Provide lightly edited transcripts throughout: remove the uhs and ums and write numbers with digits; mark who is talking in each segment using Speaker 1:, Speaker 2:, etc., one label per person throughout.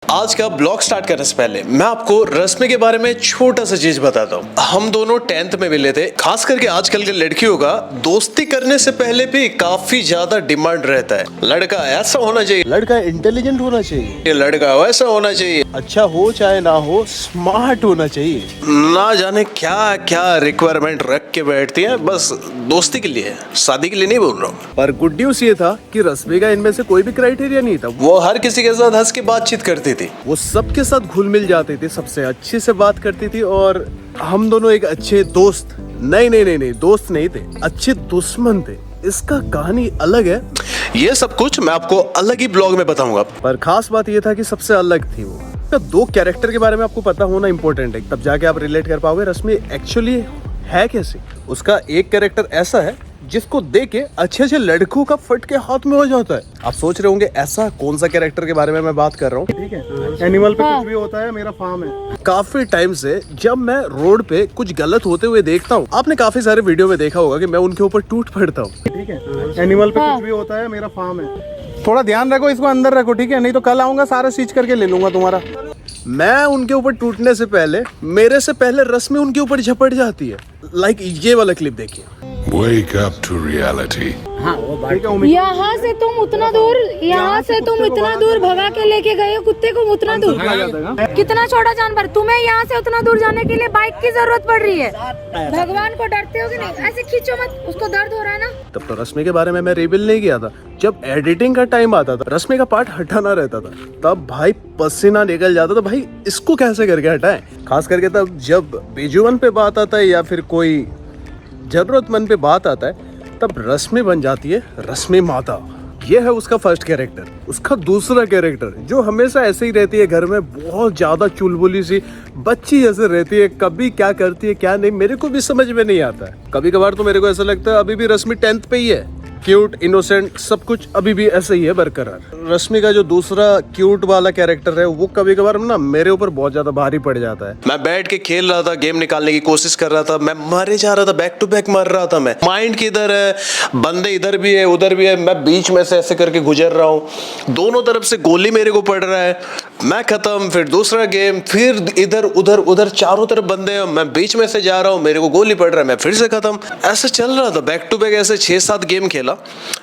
Speaker 1: आज का blog start करने से पहले मैं आपको रश्मि के बारे में छोटा सा चीज बताता हूँ। हम दोनों 10th में मिले थे। खास करके आजकल के लड़कियों का दोस्ती करने से पहले भी काफी ज्यादा डिमांड रहता है। लड़का ऐसा होना चाहिए,
Speaker 2: लड़का इंटेलिजेंट होना चाहिए,
Speaker 1: लड़का वैसा होना चाहिए,
Speaker 2: अच्छा हो चाहे ना हो, स्मार्ट होना चाहिए।
Speaker 1: ना जाने क्या क्या रिक्वायरमेंट रख के बैठती है, बस दोस्ती के लिए, शादी के लिए नहीं बोल रहा हूँ।
Speaker 2: पर गुड न्यूज ये था कि रश्मि का इनमें से कोई भी क्राइटेरिया नहीं था।
Speaker 1: वो हर किसी के साथ हंस के बातचीत करती थी,
Speaker 2: वो सबके साथ घुल मिल जाती थी, सबसे अच्छे से बात करती थी और हम दोनों एक अच्छे दोस्त नहीं दोस्त नहीं थे, अच्छे दुश्मन थे। इसका कहानी अलग है।
Speaker 1: ये सब कुछ मैं आपको अलग ही ब्लॉग में बताऊंगा।
Speaker 2: पर खास बात ये था कि सबसे अलग थी वो। तो दो कैरेक्टर के बारे में आपको पता होना इम्पोर्टेंट है, तब जाके आप रिलेट कर पाओगे रश्मि एक्चुअली है कैसी। उसका एक कैरेक्टर ऐसा है जिसको देख के अच्छे अच्छे लड़कों का फट के हाथ में हो जाता है। आप सोच रहे होंगे ऐसा कौन सा कैरेक्टर के बारे में मैं बात कर रहा हूँ। ठीक है, एनिमल पे कुछ भी होता है, मेरा फार्म है। काफी टाइम से जब मैं रोड पे कुछ गलत होते हुए देखता हूँ, आपने काफी सारे वीडियो में देखा होगा कि मैं उनके ऊपर टूट पड़ता हूँ। ठीक है, एनिमल पे कुछ भी होता है, मेरा फार्म है। थोड़ा ध्यान रखो, इसको अंदर रखो, ठीक है, नहीं तो कल आऊंगा सारा सीज करके ले लूंगा तुम्हारा। मैं उनके ऊपर टूटने से पहले, मेरे से पहले रश्मि उनके ऊपर झपट जाती है। लाइक ये वाला क्लिप देखिए।
Speaker 3: Wake up to reality.
Speaker 4: यहाँ से तुम उतना दूर, यहाँ से तुम इतना दूर भगा के लेके गए हो कुत्ते को, उतना दूर। कितना छोटा जानवर, तुम्हें यहाँ से उतना दूर जाने के लिए बाइक की जरूरत पड़ रही है। भगवान को डरते हो कि नहीं? ऐसे खींचो मत, उसको दर्द हो रहा है ना।
Speaker 2: तब तो रश्मि के बारे में मैं रिवील नहीं किया था। जब एडिटिंग का टाइम आता था, रश्मि का पार्ट हटाना रहता था, तब भाई पसीना निकल जाता था, भाई इसको कैसे करके हटाएं। खास करके तब जब विजुअल पे बात आता है या फिर कोई जरूरतमंद पे बात आता है, तब रश्मि बन जाती है रश्मि माता। ये है उसका फर्स्ट कैरेक्टर। उसका दूसरा कैरेक्टर जो हमेशा ऐसे ही रहती है, घर में बहुत ज्यादा चुलबुली सी बच्ची जैसे रहती है, कभी क्या करती है क्या नहीं मेरे को भी समझ में नहीं आता है। कभी कभार तो मेरे को ऐसा लगता है अभी भी रश्मि 10th पे ही है। क्यूट, इनोसेंट, सब कुछ अभी भी ऐसे ही है बरकरार। रश्मि का जो दूसरा क्यूट वाला कैरेक्टर है वो कभी कभार ना मेरे ऊपर बहुत ज्यादा भारी पड़ जाता है।
Speaker 1: मैं बैठ के खेल रहा था, गेम निकालने की कोशिश कर रहा था, मैं मरे जा रहा था, बैक टू बैक मर रहा था। मैं माइंड किधर है, बंदे इधर भी है उधर भी है, मैं बीच में से ऐसे करके गुजर रहा हूँ, दोनों तरफ से गोली मेरे को पड़ रहा है, मैं खत्म, फिर दूसरा गेम, फिर इधर उधर उधर चारों तरफ बंदे हैं, मैं बीच में से जा रहा हूँ, मेरे को गोली पड़ रहा है, मैं फिर से खत्म। ऐसा चल रहा था बैक टू बैक, ऐसे 6-7 गेम खेला।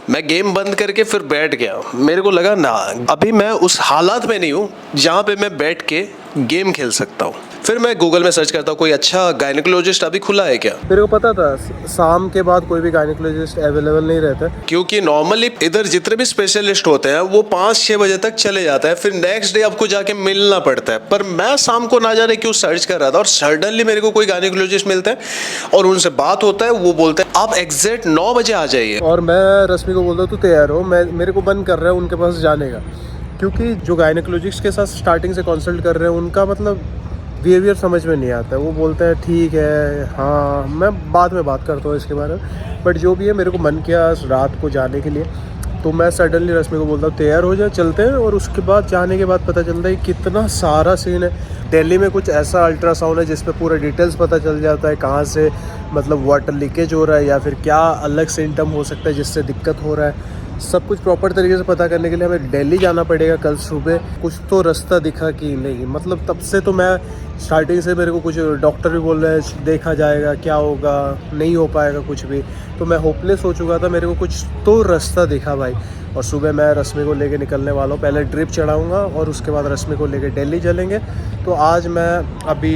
Speaker 1: मैं गेम बंद करके फिर बैठ गया। मेरे को लगा ना अभी मैं उस हालात में नहीं हूँ जहाँ पे मैं बैठ के गेम खेल सकता हूँ। फिर मैं गूगल में सर्च करता हूँ कोई अच्छा गायनेकोलॉजिस्ट अभी खुला है क्या।
Speaker 2: मेरे को पता था शाम के बाद कोई भी गायनेकोलॉजिस्ट अवेलेबल नहीं रहता,
Speaker 1: क्योंकि नॉर्मली इधर जितने भी स्पेशलिस्ट होते हैं वो 5-6 बजे तक चले जाते हैं, फिर नेक्स्ट डे आपको जाके मिलना पड़ता है। पर मैं शाम को ना जाने क्यों सर्च कर रहा था और सडनली मेरे को कोई गायनेकोलॉजिस्ट मिलता है और उनसे बात होता है। वो बोलते हैं आप एग्जैक्ट 9 बजे आ जाइए।
Speaker 2: और मैं रश्मि को बोलता हूँ तू तैयार हो, मेरे को मन कर रहा है उनके पास जाने का। क्योंकि जो गायनेकोलॉजिस्ट के साथ स्टार्टिंग से कंसल्ट कर रहे हैं उनका मतलब बिहेवियर समझ में नहीं आता है। वो बोलते हैं ठीक है, हाँ मैं बाद में बात करता हूँ इसके बारे में, बट जो भी है मेरे को मन किया रात को जाने के लिए, तो मैं सडनली रश्मि को बोलता हूँ तैयार हो जाए चलते हैं। और उसके बाद जाने के बाद पता चलता है कितना सारा सीन है। दिल्ली में कुछ ऐसा अल्ट्रासाउंड है जिसपे पूरा डिटेल्स पता चल जाता है, कहाँ से मतलब वाटर लीकेज हो रहा है या फिर क्या अलग सिम्टम हो सकता है जिससे दिक्कत हो रहा है। सब कुछ प्रॉपर तरीके से पता करने के लिए हमें दिल्ली जाना पड़ेगा कल सुबह। कुछ तो रास्ता दिखा कि नहीं, मतलब तब से तो मैं स्टार्टिंग से मेरे को कुछ डॉक्टर भी बोल रहे हैं देखा जाएगा क्या होगा, नहीं हो पाएगा कुछ भी, तो मैं होपलेस हो चुका था। मेरे को कुछ तो रास्ता दिखा भाई। और सुबह मैं रश्मि को लेके निकलने वाला हूँ, पहले ड्रिप चढ़ाऊँगा और उसके बाद रश्मि को लेके दिल्ली चलेंगे। तो आज मैं अभी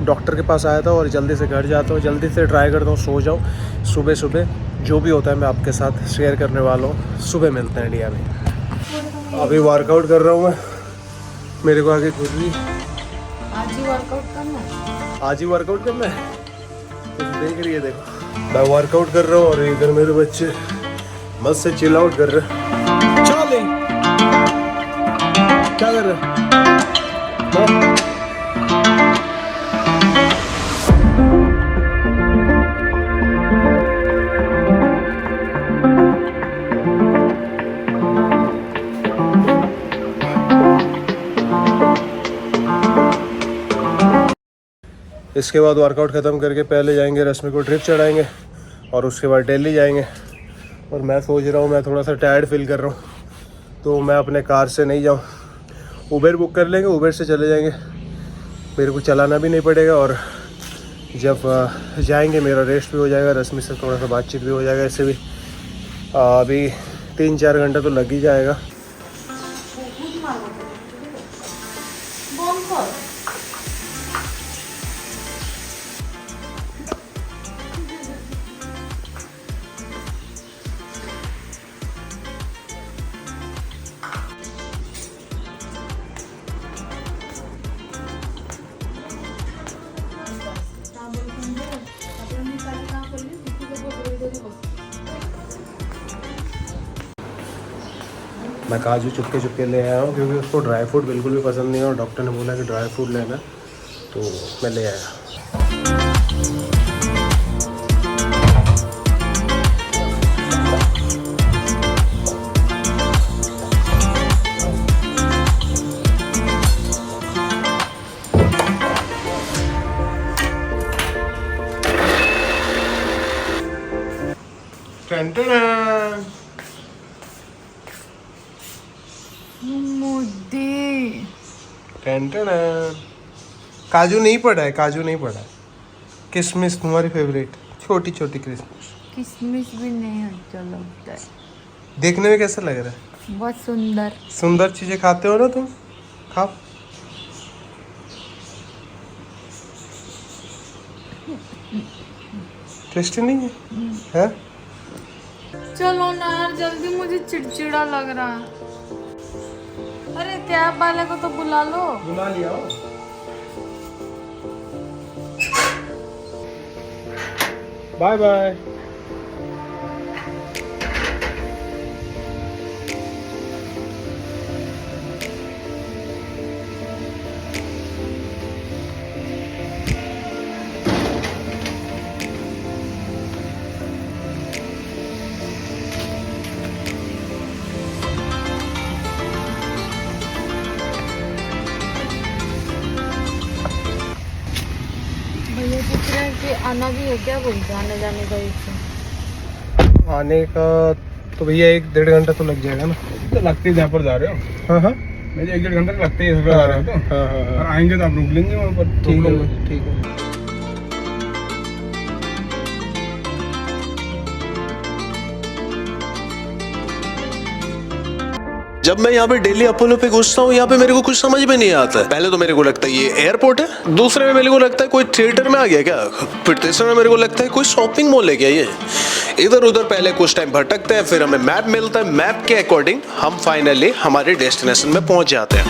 Speaker 2: डॉक्टर के पास आया था और जल्दी से घर जाता हूँ, जल्दी से ट्राई करता हूँ सो जाऊँ। सुबह सुबह जो भी होता है मैं आपके साथ शेयर करने वाला हूँ। सुबह मिलते हैं इंडिया में। अभी वर्कआउट कर रहा हूँ मैं, मेरे को आगे खुद भी
Speaker 4: आज ही वर्कआउट करना है,
Speaker 2: आज ही वर्कआउट करना है। तो देख रही है, देखो मैं वर्कआउट कर रहा हूँ और इधर मेरे बच्चे मस्त से चिल आउट कर रहे हैं। चल क्या कर रहे हैं? इसके बाद वर्कआउट ख़त्म करके पहले जाएंगे रश्मि को ड्रिप चढ़ाएंगे और उसके बाद दिल्ली जाएंगे। और मैं सोच रहा हूँ, मैं थोड़ा सा टायर्ड फील कर रहा हूँ तो मैं अपने कार से नहीं जाऊँ उबेर बुक कर लेंगे, उबेर से चले जाएंगे, मेरे को चलाना भी नहीं पड़ेगा और जब जाएंगे मेरा रेस्ट भी हो जाएगा, रश्मि से थोड़ा सा बातचीत भी हो जाएगा। ऐसे भी अभी 3-4 घंटा तो लग ही जाएगा। मैं काजू चुपके चुपके ले आया हूँ क्योंकि उसको ड्राई फ्रूट बिल्कुल भी पसंद नहीं है और डॉक्टर ने बोला कि ड्राई फ्रूट लेना, तो मैं ले आया। काजू नहीं पड़ा है, काजू नहीं पड़ा है। किशमिश तुम्हारी फेवरेट, छोटी छोटी किशमिश।
Speaker 4: किशमिश भी नहीं अच्छा लगता है।
Speaker 2: देखने में कैसा लग रहा है?
Speaker 4: बहुत सुंदर।
Speaker 2: सुंदर चीजें खाते हो ना तुम, खाओ। टेस्टी नहीं है?
Speaker 4: चलो ना यार जल्दी, मुझे चिड़चिड़ा लग रहा है। अरे कैब वाले को तो बुला लो।
Speaker 2: बुला लिया। Bye bye.
Speaker 4: भैया पूछ रहे हैं कि आना भी है क्या, बोलते आने जाने का इच्छा।
Speaker 2: आने का तो भैया 1-1.5 घंटा तो लग जाएगा ना।
Speaker 5: तो लगते ही जहाँ पर जा रहे हो।
Speaker 2: हाँ हाँ
Speaker 5: मुझे 1-1.5 घंटा तो लगते ही है, जा रहे हो तो।
Speaker 2: हाँ हाँ
Speaker 5: और आएंगे तो आप रुक लेंगे वहाँ पर।
Speaker 2: ठीक है ठीक है।
Speaker 1: जब मैं यहाँ पे डेली अपोलो पे घुसता हूँ, यहाँ पे मेरे को कुछ समझ में नहीं आता है। पहले तो मेरे को लगता है ये एयरपोर्ट है, दूसरे में मेरे को लगता है कोई थिएटर में आ गया क्या, फिर तीसरे में मेरे को लगता है कोई शॉपिंग मॉल है क्या ये। इधर उधर पहले कुछ टाइम भटकते हैं, फिर हमें मैप मिलता है, मैप के अकॉर्डिंग हम फाइनली हमारे डेस्टिनेशन में पहुंच जाते हैं।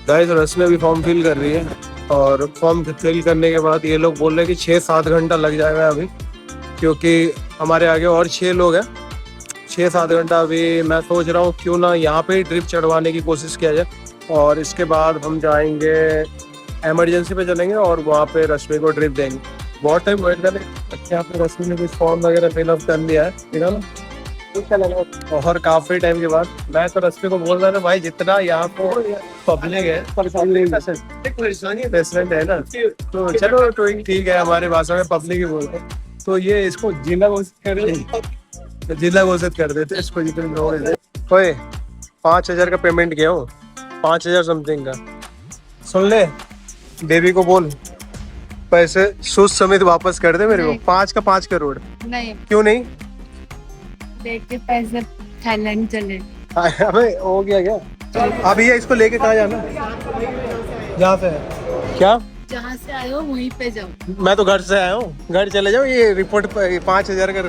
Speaker 2: गाइस रश्मि अभी फॉर्म फिल कर रही है और फॉर्म फिल करने के बाद ये लोग बोल रहे हैं कि 6-7 घंटा लग जाएगा अभी, क्योंकि हमारे आगे और 6 लोग हैं। 6-7 घंटा अभी मैं सोच रहा हूँ क्यों ना यहाँ पे ही ड्रिप चढ़वाने की कोशिश किया जाए और इसके बाद हम जाएंगे इमरजेंसी पे चलेंगे और वहाँ पे रश्मि को ड्रिप देंगे। बहुत टाइम वेट करें। अच्छा यहाँ पे रश्मि ने कुछ फॉर्म वगैरह फिलअप कर लिया है और काफी टाइम के बाद मैं तो रश्मि को बोल रहा था भाई जितना यहाँ पे पब्लिक है रेस्टोरेंट है ना, तो चलो तो ठीक है, हमारे भाषा में पब्लिक ही बोलते हैं, तो ये इसको जिला घोषित कर देते इसको जितने लोग हैं। ओए 5,000 का पेमेंट किया हूँ, 5,000 समथिंग का। सुन ले, बेबी को बोल पैसे सूद समेत वापस कर दे मेरे को। 5 का 5 करोड़।
Speaker 4: नहीं,
Speaker 2: क्यों नहीं?
Speaker 4: देख के पैसे थाईलैंड चले।
Speaker 2: अबे हो गया क्या? अभी ये इसको लेके कहाँ जाना? जहाँ से है क्या?
Speaker 4: जहाँ से आए हो वहीं पे जाओ।
Speaker 2: मैं तो घर से आया हूँ, घर चले जाओ। ये रिपोर्ट 5,000 का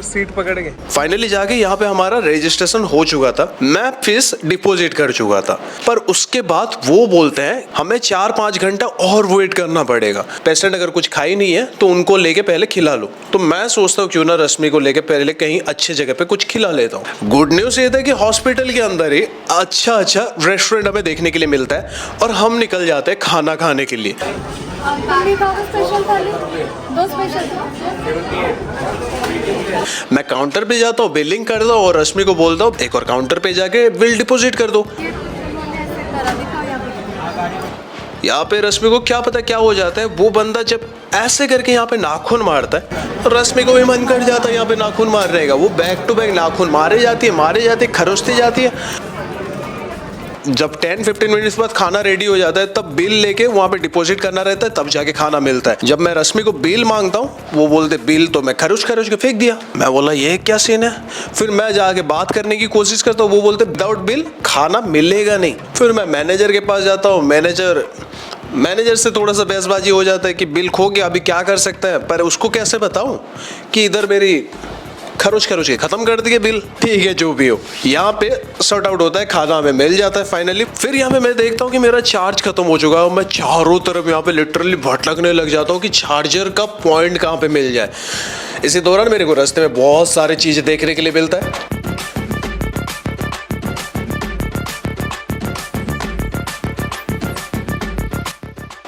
Speaker 2: सीट पकड़ के
Speaker 1: फाइनली जाके यहाँ पे हमारा रजिस्ट्रेशन हो चुका था, मैं फीस डिपॉजिट कर चुका था, पर उसके बाद वो बोलते हैं हमें 4-5 घंटा और वेट करना पड़ेगा। पेशेंट अगर कुछ खाई नहीं है तो उनको लेके पहले खिला लो। तो मैं सोचता हूँ क्यों ना रश्मि को लेके पहले कहीं अच्छे जगह पे कुछ खिला लेता हूँ। गुड न्यूज ये था कि हॉस्पिटल के अंदर ही अच्छा रेस्टोरेंट हमें देखने के लिए मिलता है और हम निकल जाते हैं खाना खाने के लिए।
Speaker 4: स्पेशल थाली, 2 स्पेशल।
Speaker 1: मैं काउंटर पे जाता हूँ, बिलिंग कर दो और रश्मि को बोलता हूँ एक और काउंटर पे जाके बिल डिपॉजिट कर दो। यहाँ पे रश्मि को क्या पता क्या हो जाता है, वो बंदा जब ऐसे करके यहाँ पे नाखून मारता है तो रश्मि को भी मन कर जाता है यहाँ पे नाखून मारने का। वो बैक टू बैक नाखून मारे जाती है, खरोचती जाती है। जब 10-15 मिनट्स बाद खाना रेडी हो जाता है तब बिल लेके वहाँ पे डिपॉजिट करना रहता है, तब जाके खाना मिलता है। जब मैं रश्मि को बिल मांगता हूँ वो बोलते बिल तो मैं खरोच के फेंक दिया। मैं बोला ये क्या सीन है। फिर मैं जाके बात करने की कोशिश करता हूँ, वो बोलते विदाउट बिल खाना मिलेगा नहीं। फिर मैं मैनेजर के पास जाता हूँ, मैनेजर से थोड़ा सा बहसबाजी हो जाता है कि बिल खो गया, अभी क्या कर सकता है। पर उसको कैसे बताऊं कि इधर मेरी खरोच के खत्म कर दिए बिल। ठीक है जो भी हो, यहाँ पे सॉर्ट आउट होता है, खाना हमें मिल जाता है फाइनली। फिर यहाँ पे मैं देखता हूँ कि मेरा चार्ज खत्म हो चुका है। मैं चारों तरफ यहाँ पे लिटरली भटकने लग जाता हूँ कि चार्जर का पॉइंट कहाँ पे मिल जाए। इसी दौरान मेरे को रास्ते में बहुत सारी चीजें देखने के लिए मिलता है।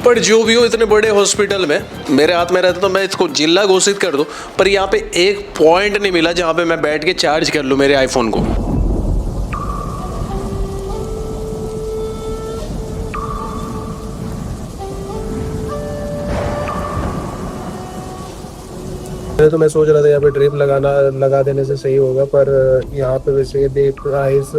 Speaker 1: पर जो भी हो, इतने बड़े हॉस्पिटल में मेरे हाथ में रहता तो मैं इसको जिला घोषित कर दूं, पर यहाँ पे एक पॉइंट नहीं मिला जहाँ पे मैं बैठ के चार्ज कर लूं मेरे आईफोन को।
Speaker 2: तो मैं सोच रहा था यहाँ पे ड्रिप लगा देने से सही होगा, पर यहाँ पे वैसे देख आइस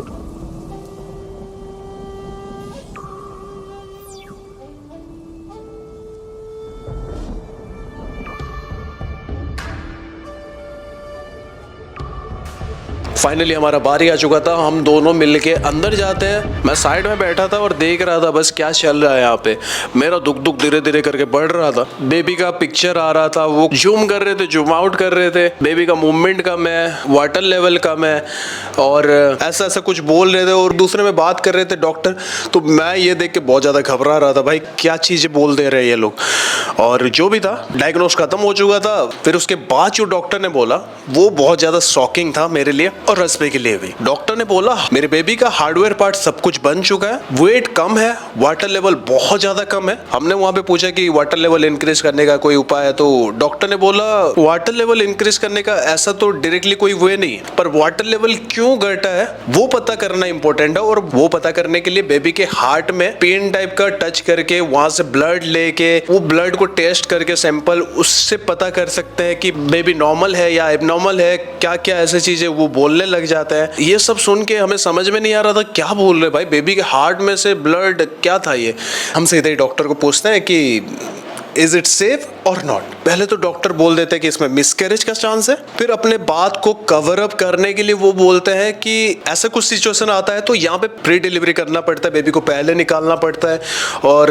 Speaker 1: फाइनली हमारा बारी आ चुका था, हम दोनों मिलके अंदर जाते हैं। मैं साइड में बैठा था और देख रहा था बस क्या चल रहा है यहाँ पे। मेरा दुख धीरे धीरे करके बढ़ रहा था। बेबी का पिक्चर आ रहा था, वो जूम कर रहे थे, जूम आउट कर रहे थे। बेबी का मूवमेंट कम है, वाटर लेवल कम है और ऐसा ऐसा कुछ बोल रहे थे और दूसरे में बात कर रहे थे डॉक्टर। तो मैं ये देख के बहुत ज़्यादा घबरा रहा था, भाई क्या चीज़ें बोल दे रहे हैं ये लोग। और जो भी था डायग्नोस खत्म हो चुका था। फिर उसके बाद जो डॉक्टर ने बोला वो बहुत ज़्यादा शॉकिंग था मेरे लिए और रश्मि के लिए भी। डॉक्टर ने बोला मेरे बेबी का हार्डवेयर पार्ट सब कुछ बन चुका है, वेट कम है, वाटर लेवल बहुत ज्यादा कम है। हमने वहां पे पूछा कि वाटर लेवल इंक्रीज करने का कोई उपाय है, तो डॉक्टर ने बोला वाटर लेवल इंक्रीज करने का ऐसा तो डायरेक्टली कोई वे नहीं है, पर वाटर लेवल क्यों घटा है वो पता करना इंपॉर्टेंट है। और वो पता करने के लिए बेबी के हार्ट में पेन टाइप का टच करके वहां से ब्लड लेके वो ब्लड को टेस्ट करके सैंपल, उससे पता कर सकते हैं कि बेबी नॉर्मल है या एबनॉर्मल है। क्या क्या ऐसी चीजें वो बोलने लग जाता है। ये सब सुन के हमें समझ में नहीं आ रहा था क्या बोल रहे भाई। बेबी के हार्ट में से ब्लड क्या था ये। हम सीधे ही डॉक्टर को पूछते हैं कि इज इट सेफ और नॉट। पहले तो डॉक्टर बोल देते हैं कि इसमें मिसकैरेज का चांस है। फिर अपने बात को कवर अप करने के लिए वो बोलते हैं कि ऐसा कुछ सिचुएशन आता है तो यहाँ पे प्री डिलीवरी करना पड़ता है, बेबी को पहले निकालना पड़ता है और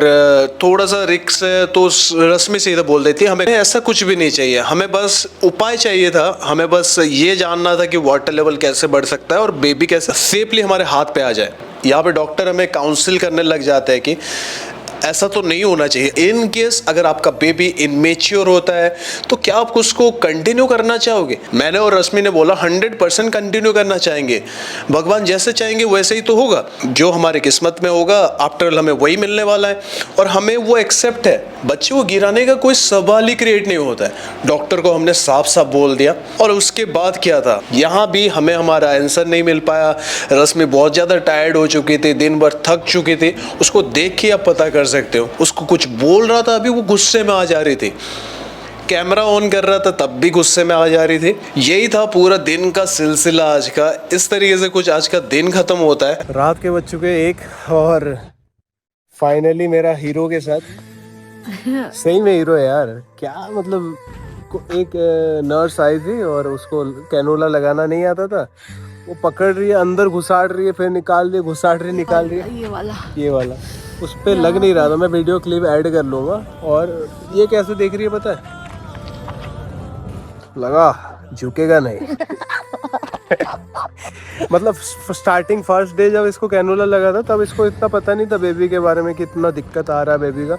Speaker 1: थोड़ा सा रिस्क है। तो रश्मि सीधे बोल देती है हमें ऐसा कुछ भी नहीं चाहिए, हमें बस उपाय चाहिए था, हमें बस ये जानना था कि वाटर लेवल कैसे बढ़ सकता है और बेबी कैसे सेफली हमारे हाथ पे आ जाए। यहाँ पे डॉक्टर हमें काउंसिल करने लग जाते हैं कि ऐसा तो नहीं होना चाहिए। इन केस अगर आपका बेबी इनमेच्योर होता है तो क्या आप उसको कंटिन्यू करना चाहोगे। मैंने और रश्मि ने बोला 100% कंटिन्यू करना चाहेंगे। भगवान जैसे चाहेंगे वैसे ही तो होगा, जो हमारी किस्मत में होगा आफ्टर हमें वही मिलने वाला है और हमें वो एक्सेप्ट है। बच्चे को गिराने का कोई सवाल ही क्रिएट नहीं होता है। डॉक्टर को हमने साफ साफ बोल दिया और उसके बाद क्या था, यहाँ भी हमें हमारा आंसर नहीं मिल पाया। रश्मि बहुत ज़्यादा टायर्ड हो चुकी थी, दिन भर थक चुकी थी। उसको देख के आप पता कर सकते हो, उसको कुछ बोल रहा था अभी वो गुस्से में आ जा रही थी, कैमरा ऑन कर रहा था तब भी गुस्से में आ जा रही थी। यही था पूरा दिन का सिलसिला आज का। इस तरीके से कुछ आज का दिन खत्म होता है।
Speaker 2: रात के बज चुके 1 और फाइनली मेरा हीरो के साथ सही में हीरो है यार। क्या मतलब, एक नर्स आई थी और उसको कैनोला लगाना नहीं आता था, वो पकड़ रही है, अंदर घुसाड़ रही है, फिर निकाल रही है, घुसाड़ रही, निकाल रही है। ये वाला उस पे लग नहीं रहा था। मैं वीडियो क्लिप ऐड कर लूँगा। और ये कैसे देख रही है पता है, लगा झुकेगा नहीं। मतलब स्टार्टिंग फर्स्ट डे जब इसको कैनोला लगा था तब इसको इतना पता नहीं था बेबी के बारे में, कितना दिक्कत आ रहा है बेबी का।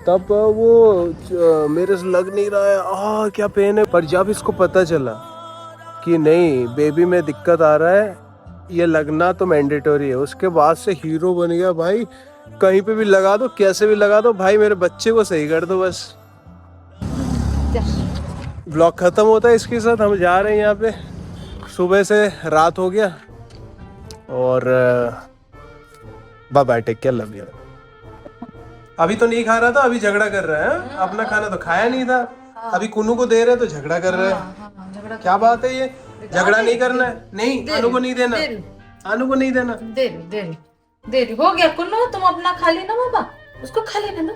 Speaker 2: तब वो मेरे से लग नहीं रहा है, क्या पेन है। पर जब इसको पता चला कि नहीं बेबी में दिक्कत आ रहा है, ये लगना तो मैंडेटरी है, उसके बाद से हीरो बन गया भाई। कहीं पे भी लगा दो, कैसे भी लगा दो भाई, मेरे बच्चे को सही कर दो बस। ब्लॉग खत्म होता है इसके साथ। हम जा रहे हैं यहाँ पे, सुबह से रात हो गया और bye bye, take care, love you. अभी तो नहीं खा रहा था, अभी झगड़ा कर रहा है। अपना खाना तो खाया नहीं था, अभी कुनू को दे रहे तो झगड़ा कर रहे हैं। क्या बात है ये? झगड़ा नहीं करना है। नहीं, अनु को नहीं देना, अनु को नहीं देना।
Speaker 4: दे रही हो गया कुन्नू, तुम अपना खा लेना बाबा, उसको खा लेना ना।